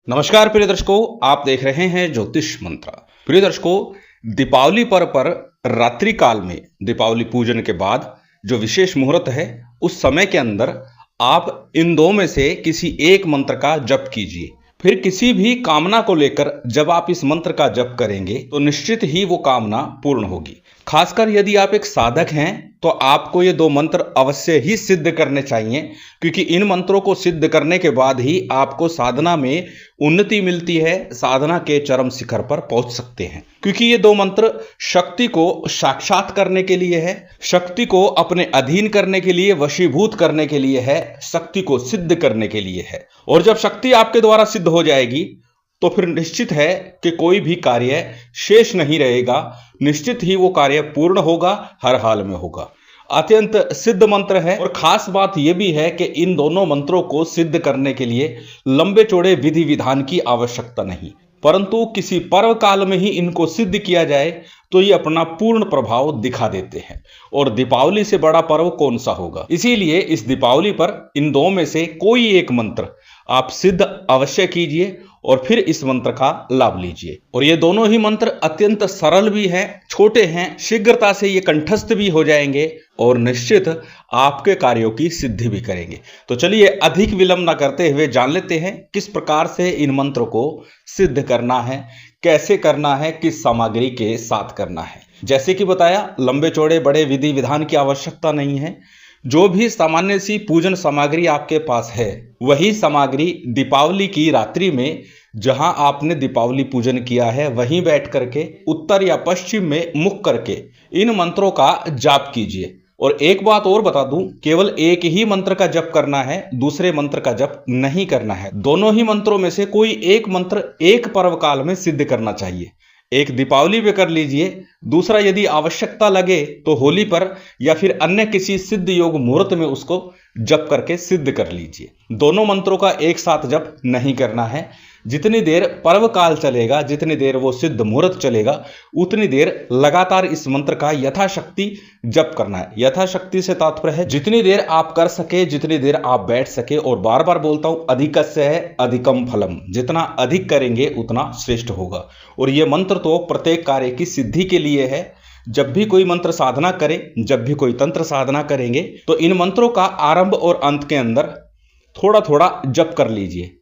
नमस्कार प्रिय दर्शकों, आप देख रहे हैं ज्योतिष मंत्र। प्रिय दर्शकों, दीपावली पर्व पर रात्रि काल में दीपावली पूजन के बाद जो विशेष मुहूर्त है, उस समय के अंदर आप इन दो में से किसी एक मंत्र का जप कीजिए। फिर किसी भी कामना को लेकर जब आप इस मंत्र का जप करेंगे तो निश्चित ही वो कामना पूर्ण होगी। खासकर यदि आप एक साधक हैं तो आपको ये दो मंत्र अवश्य ही सिद्ध करने चाहिए, क्योंकि इन मंत्रों को सिद्ध करने के बाद ही आपको साधना में उन्नति मिलती है, साधना के चरम शिखर पर पहुंच सकते हैं। क्योंकि ये दो मंत्र शक्ति को साक्षात करने के लिए है, शक्ति को अपने अधीन करने के लिए, वशीभूत करने के लिए है, शक्ति को सिद्ध करने के लिए है। और जब शक्ति आपके द्वारा सिद्ध हो जाएगी तो फिर निश्चित है कि कोई भी कार्य शेष नहीं रहेगा, निश्चित ही वो कार्य पूर्ण होगा, हर हाल में होगा। अत्यंत सिद्ध मंत्र है। और खास बात यह भी है कि इन दोनों मंत्रों को सिद्ध करने के लिए लंबे चौड़े विधि विधान की आवश्यकता नहीं, परंतु किसी पर्व काल में ही इनको सिद्ध किया जाए तो ये अपना पूर्ण प्रभाव दिखा देते हैं। और दीपावली से बड़ा पर्व कौन सा होगा। इसीलिए इस दीपावली पर इन दो में से कोई एक मंत्र आप सिद्ध अवश्य कीजिए और फिर इस मंत्र का लाभ लीजिए। और ये दोनों ही मंत्र अत्यंत सरल भी हैं, छोटे हैं, शीघ्रता से ये कंठस्थ भी हो जाएंगे और निश्चित आपके कार्यों की सिद्धि भी करेंगे। तो चलिए अधिक विलंब न करते हुए जान लेते हैं किस प्रकार से इन मंत्रों को सिद्ध करना है, कैसे करना है, किस सामग्री के साथ करना है। जैसे कि बताया, लंबे चौड़े बड़े विधि विधान की आवश्यकता नहीं है। जो भी सामान्य सी पूजन सामग्री आपके पास है, वही सामग्री दीपावली की रात्रि में जहां आपने दीपावली पूजन किया है, वहीं बैठ करके उत्तर या पश्चिम में मुख करके इन मंत्रों का जाप कीजिए। और एक बात और बता दूं, केवल एक ही मंत्र का जप करना है, दूसरे मंत्र का जप नहीं करना है। दोनों ही मंत्रों में से कोई एक मंत्र एक पर्व काल में सिद्ध करना चाहिए। एक दीपावली पे कर लीजिए, दूसरा यदि आवश्यकता लगे तो होली पर या फिर अन्य किसी सिद्ध योग मुहूर्त में उसको जप करके सिद्ध कर लीजिए। दोनों मंत्रों का एक साथ जप नहीं करना है। जितनी देर पर्व काल चलेगा, जितनी देर वो सिद्ध मुहूर्त चलेगा, उतनी देर लगातार इस मंत्र का यथाशक्ति जप करना है। यथाशक्ति से तात्पर्य है जितनी देर आप कर सके, जितनी देर आप बैठ सके। और बार बार बोलता हूं, अधिकस्य है अधिकम फलम, जितना अधिक करेंगे उतना श्रेष्ठ होगा। और ये मंत्र तो प्रत्येक कार्य की सिद्धि के लिए है। जब भी कोई मंत्र साधना करें, जब भी कोई तंत्र साधना करेंगे तो इन मंत्रों का आरंभ और अंत के अंदर थोड़ा थोड़ा जप कर लीजिए।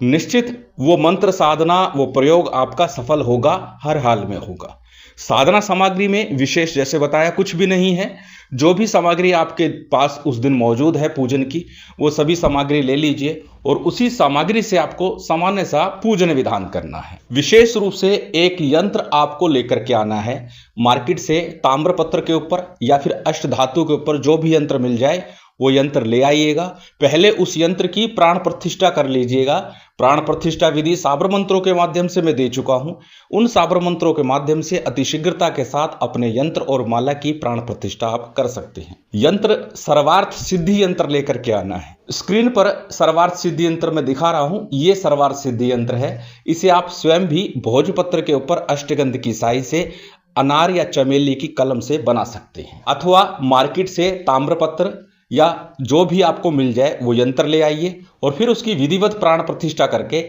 निश्चित वो मंत्र साधना, वो प्रयोग आपका सफल होगा, हर हाल में होगा। साधना सामग्री में विशेष जैसे बताया कुछ भी नहीं है। जो भी सामग्री आपके पास उस दिन मौजूद है पूजन की, वो सभी सामग्री ले लीजिए और उसी सामग्री से आपको सामान्य सा पूजन विधान करना है। विशेष रूप से एक यंत्र आपको लेकर के आना है मार्केट से, ताम्रपत्र के ऊपर या फिर अष्टधातु के ऊपर, जो भी यंत्र मिल जाए वो यंत्र ले आइएगा। पहले उस यंत्र की प्राण प्रतिष्ठा कर लीजिएगा। प्राण प्रतिष्ठा विधि साबर मंत्रों के माध्यम से मैं दे चुका हूं। उन साबर मंत्रों के माध्यम से अतिशीघ्रता के साथ अपने यंत्र और माला की प्राण प्रतिष्ठा आप कर सकते हैं। यंत्र सर्वार्थ सिद्धि यंत्र लेकर के आना है। स्क्रीन पर सर्वार्थ सिद्धि यंत्र में दिखा रहा हूं, ये सर्वार्थ सिद्धि यंत्र है। इसे आप स्वयं भी भोजपत्र के ऊपर अष्टगंध की साई से, अनार या चमेली की कलम से बना सकते हैं, अथवा मार्केट से ताम्रपत्र या जो भी आपको मिल जाए वो यंत्र ले आइए और फिर उसकी विधिवत प्राण प्रतिष्ठा करके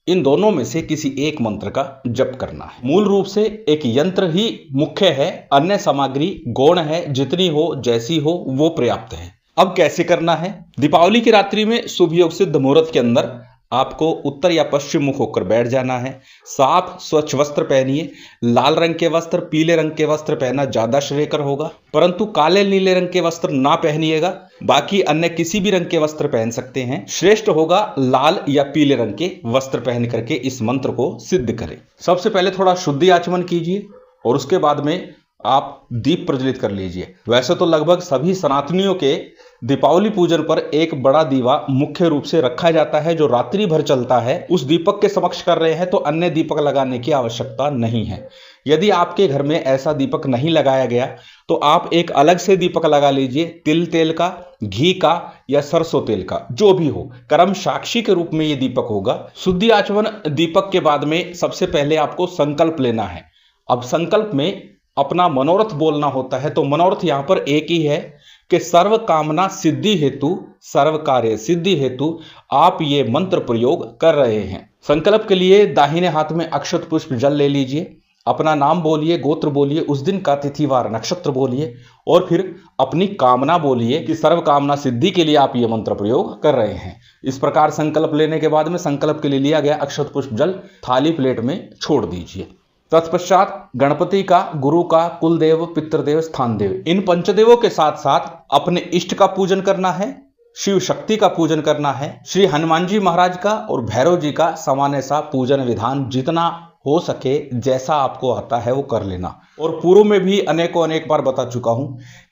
इन दोनों में से किसी एक मंत्र का जप करना है। मूल रूप से एक यंत्र ही मुख्य है, अन्य सामग्री गौण है, जितनी हो जैसी हो वो पर्याप्त है। अब कैसे करना है। दीपावली की रात्रि में शुभ योग सिद्ध मुहूर्त के अंदर आपको उत्तर या पश्चिम मुख होकर बैठ जाना है। साफ स्वच्छ वस्त्र पहनिए। लाल रंग के वस्त्र, पीले रंग के वस्त्र पहनना ज्यादा श्रेयकर होगा, परंतु काले नीले रंग के वस्त्र ना पहनिएगा। बाकी अन्य किसी भी रंग के वस्त्र पहन सकते हैं। श्रेष्ठ होगा लाल या पीले रंग के वस्त्र पहन करके इस मंत्र को सिद्ध करें। सबसे पहले थोड़ा शुद्धि आचमन कीजिए और उसके बाद में आप दीप प्रज्वलित कर लीजिए। वैसे तो लगभग सभी सनातनियों के दीपावली पूजन पर एक बड़ा दीवा मुख्य रूप से रखा जाता है, जो रात्रि भर चलता है। उस दीपक के समक्ष कर रहे हैं तो अन्य दीपक लगाने की आवश्यकता नहीं है। यदि आपके घर में ऐसा दीपक नहीं लगाया गया तो आप एक अलग से दीपक लगा लीजिए, तिल तेल का, घी का या सरसों तेल का, जो भी हो। कर्म साक्षी के रूप में यह दीपक होगा। शुद्धि आचमन दीपक के बाद में सबसे पहले आपको संकल्प लेना है। अब संकल्प में अपना मनोरथ बोलना होता है, तो मनोरथ यहां पर एक ही है। कि सर्व कामना सिद्धि हेतु, सर्व कार्य सिद्धि हेतु आप ये मंत्र प्रयोग कर रहे हैं। संकल्प के लिए दाहिने हाथ में अक्षत पुष्प जल ले लीजिए, अपना नाम बोलिए, गोत्र बोलिए, उस दिन का तिथिवार नक्षत्र बोलिए और फिर अपनी कामना बोलिए कि सर्व कामना सिद्धि के लिए आप ये मंत्र प्रयोग कर रहे हैं। इस प्रकार संकल्प लेने के बाद में संकल्प के लिए लिया गया अक्षत पुष्प जल थाली प्लेट में छोड़ दीजिए। तत्पश्चात गणपति का, गुरु का, कुलदेव, पितृदेव, स्थान देव, इन पंचदेवों के साथ साथ अपने इष्ट का पूजन करना है, शिव शक्ति का पूजन करना है, श्री हनुमान जी महाराज का और भैरव जी का सामान्य सा पूजन विधान जितना हो सके, जैसा आपको आता है वो कर लेना। और पूर्व में भी अनेक बार बता चुका हूं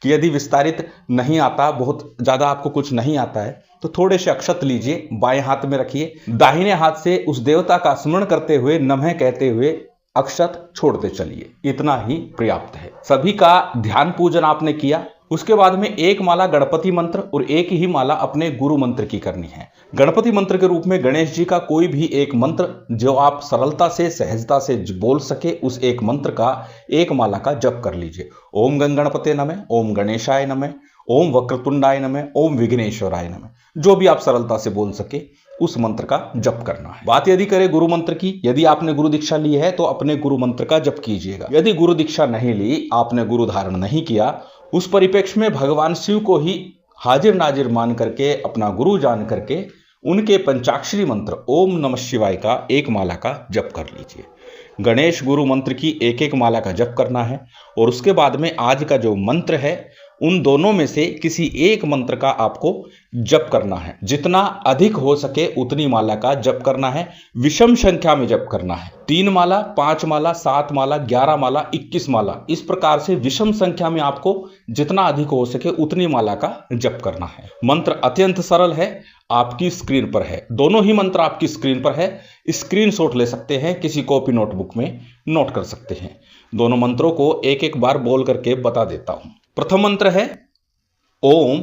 कि यदि विस्तारित नहीं आता, बहुत ज्यादा आपको कुछ नहीं आता है, तो थोड़े से अक्षत लीजिए, बाएं हाथ में रखिए, दाहिने हाथ से उस देवता का स्मरण करते हुए, नमः कहते हुए अक्षत छोड़ते चलिए। इतना ही पर्याप्त है। सभी का ध्यान पूजन आपने किया। उसके बाद में एक माला गणपति मंत्र और एक ही माला अपने गुरु मंत्र की करनी है। गणपति मंत्र के रूप में गणेश जी का कोई भी एक मंत्र जो आप सरलता से, सहजता से बोल सके, उस एक मंत्र का एक माला का जप कर लीजिए। ओम गणपते नमः, ओम गणेशाय नमः, ओम वक्रतुंडाय नमः, ओम विघ्नेश्वराय नमः, जो भी आप सरलता से बोल सके उस मंत्र का जप करना है। बात यदि करें गुरु मंत्र की, यदि आपने गुरु दीक्षा ली है तो अपने गुरु मंत्र का जप कीजिएगा। यदि गुरु दीक्षा नहीं ली, आपने गुरु धारण नहीं किया, उस परिप्रेक्ष्य में भगवान शिव को ही हाजिर नाजिर मान करके, अपना गुरु जान करके, उनके पंचाक्षरी मंत्र ओम नमः शिवाय का एक माला का जप कर लीजिए। गणेश गुरु मंत्र की एक एक माला का जप करना है और उसके बाद में आज का जो मंत्र है उन दोनों में से किसी एक मंत्र का आपको जप करना है। जितना अधिक हो सके उतनी माला का जप करना है। विषम संख्या में जप करना है। 3 माला, 5 माला, 7 माला, 11 माला, 21 माला, इस प्रकार से विषम संख्या में आपको जितना अधिक हो सके उतनी माला का जप करना है। मंत्र अत्यंत सरल है, आपकी स्क्रीन पर है। दोनों ही मंत्र आपकी स्क्रीन पर है। स्क्रीनशॉट ले सकते हैं, किसी कॉपी नोटबुक में नोट कर सकते हैं। दोनों मंत्रों को एक एक बार बोल करके बता देता हूं। प्रथम मंत्र है ओम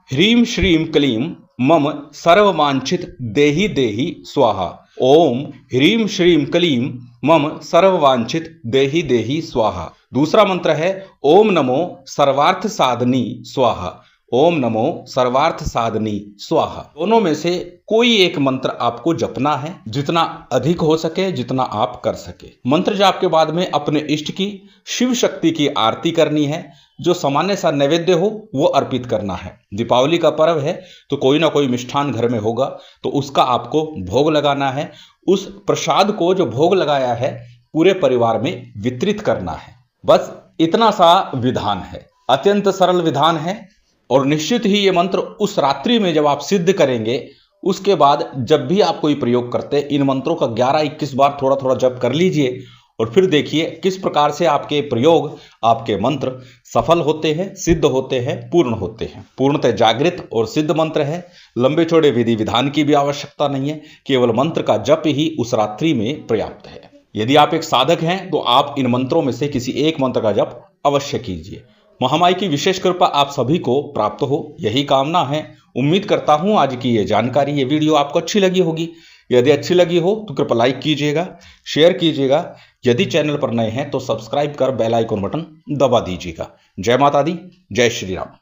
ह्रीं श्रीं क्लीं मम सर्ववांछित देहि देहि स्वाहा। ओम ह्रीं श्रीं क्लीं मम सर्ववांछित देहि देहि स्वाहा। दूसरा मंत्र है ओम नमो सर्वार्थ साधनी स्वाहा। ओम नमो सर्वार्थ साधनी स्वाहा। दोनों में से कोई एक मंत्र आपको जपना है, जितना अधिक हो सके, जितना आप कर सके। मंत्र जाप के बाद में अपने इष्ट की, शिव शक्ति की आरती करनी है। जो सामान्य सा नैवेद्य हो वो अर्पित करना है। दीपावली का पर्व है तो कोई ना कोई मिष्ठान घर में होगा, तो उसका आपको भोग लगाना है। उस प्रसाद को जो भोग लगाया है पूरे परिवार में वितरित करना है। बस इतना सा विधान है। अत्यंत सरल विधान है और निश्चित ही ये मंत्र उस रात्रि में जब आप सिद्ध करेंगे, उसके बाद जब भी आप कोई प्रयोग करते इन मंत्रों का 11-21 बार थोड़ा थोड़ा जप कर लीजिए और फिर देखिए किस प्रकार से आपके प्रयोग, आपके मंत्र सफल होते हैं, सिद्ध होते हैं, पूर्ण होते हैं। पूर्णतः जागृत और सिद्ध मंत्र है। लंबे चौड़े विधि विधान की भी आवश्यकता नहीं है, केवल मंत्र का जप ही उस रात्रि में पर्याप्त है। यदि आप एक साधक हैं तो आप इन मंत्रों में से किसी एक मंत्र का जप अवश्य कीजिए। महामाई की विशेष कृपा आप सभी को प्राप्त हो, यही कामना है। उम्मीद करता हूं आज की ये जानकारी, ये वीडियो आपको अच्छी लगी होगी। यदि अच्छी लगी हो तो कृपया लाइक कीजिएगा, शेयर कीजिएगा। यदि चैनल पर नए हैं तो सब्सक्राइब कर बेल आइकन बटन दबा दीजिएगा। जय माता दी, जय श्री राम।